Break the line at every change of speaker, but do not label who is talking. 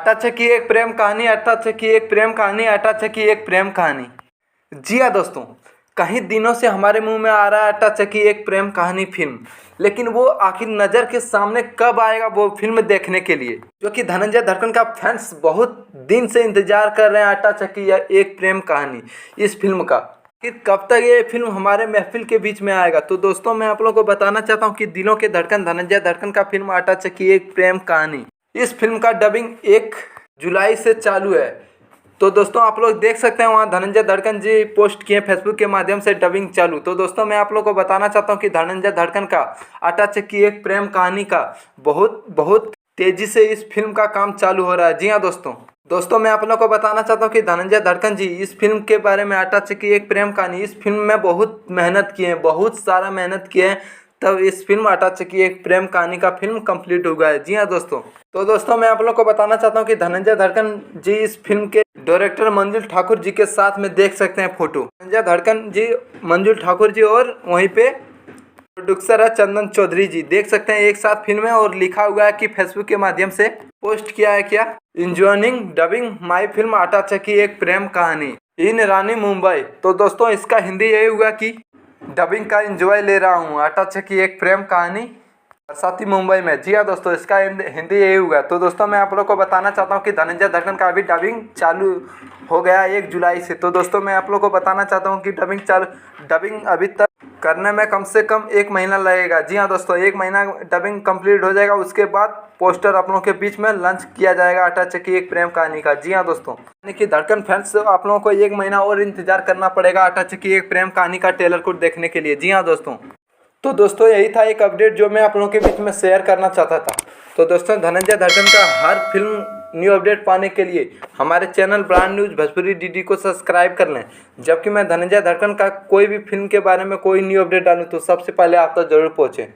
आटा चक्की एक प्रेम कहानी, आटा चक्की एक प्रेम कहानी, आटा चक्की एक प्रेम कहानी। जी हाँ दोस्तों, कई दिनों से हमारे मुंह में आ रहा है आटा चक्की एक प्रेम कहानी फिल्म, लेकिन वो आखिर नज़र के सामने कब आएगा वो फिल्म देखने के लिए, जो कि धनंजय धड़कन का फैंस बहुत दिन से इंतजार कर रहे हैं। आटा चक्की या एक प्रेम कहानी इस फिल्म का फिर कब तक ये फिल्म हमारे महफिल के बीच में आएगा। तो दोस्तों मैं आप लोगों को बताना चाहता हूँ कि दिलों के धड़कन धनंजय धड़कन का फिल्म आटा चक्की एक प्रेम कहानी, इस फिल्म का डबिंग 1 जुलाई से चालू है। तो दोस्तों आप लोग देख सकते हैं वहाँ धनंजय धड़कन जी पोस्ट किए फेसबुक के माध्यम से डबिंग चालू। तो दोस्तों मैं आप लोगों को बताना चाहता हूँ कि धनंजय धड़कन का आटा चक्की एक प्रेम कहानी का बहुत तेज़ी से इस फिल्म का काम चालू हो रहा है। जी हाँ दोस्तों मैं आप लोगों को बताना चाहता हूँ कि धनंजय धड़कन जी इस फिल्म के बारे में आटा चक्की एक प्रेम कहानी इस फिल्म में बहुत मेहनत किए हैं, बहुत सारा मेहनत किए हैं, तब इस फिल्म आटा चक्की एक प्रेम कहानी का फिल्म कंप्लीट हुआ है। जी हाँ दोस्तों, तो दोस्तों मैं आप लोग को बताना चाहता हूँ कि धनंजय धड़कन जी इस फिल्म के डायरेक्टर मंजुल ठाकुर जी के साथ में देख सकते हैं फोटो। धनंजय धड़कन जी, मंजुल ठाकुर जी और वहीं पे प्रोड्यूसर है चंदन चौधरी जी, देख सकते हैं एक साथ फिल्म है। और लिखा हुआ है कि फेसबुक के माध्यम से पोस्ट किया है क्या, इंजॉयिंग डबिंग माई फिल्म आटा चक्की एक प्रेम कहानी इन रानी मुंबई। तो दोस्तों इसका हिंदी यही हुआ कि डबिंग का एंजॉय ले रहा हूँ आटा चक्की एक प्रेम कहानी बरसाती मुंबई में। जी हाँ दोस्तों, इसका हिंदी यही हुआ। तो दोस्तों मैं आप लोग को बताना चाहता हूँ कि धनंजय धड़कन का अभी डबिंग चालू हो गया 1 जुलाई से। तो दोस्तों मैं आप लोग को बताना चाहता हूँ कि डबिंग अभी तक करने में कम से कम 1 महीना लगेगा। जी हाँ दोस्तों, 1 महीना डबिंग कंप्लीट हो जाएगा, उसके बाद पोस्टर आप लोगों के बीच में लॉन्च किया जाएगा आटा चक्की एक प्रेम कहानी का। जी हाँ दोस्तों, यानी कि धड़कन फैंस आप लोगों को 1 महीना और इंतजार करना पड़ेगा आटा चक्की एक प्रेम कहानी का ट्रेलर को देखने के लिए। जी हाँ दोस्तों, तो दोस्तों यही था एक अपडेट जो मैं आप लोगों के बीच में शेयर करना चाहता था। तो दोस्तों धनंजय धड़कन का हर फिल्म न्यू अपडेट पाने के लिए हमारे channel brand news Bhojpuri DD को सब्सक्राइब कर लें। जबकि मैं धनंजय धड़कन का कोई भी फिल्म के बारे में कोई न्यू अपडेट डालूँ तो सबसे पहले आप तक जरूर पहुँचे।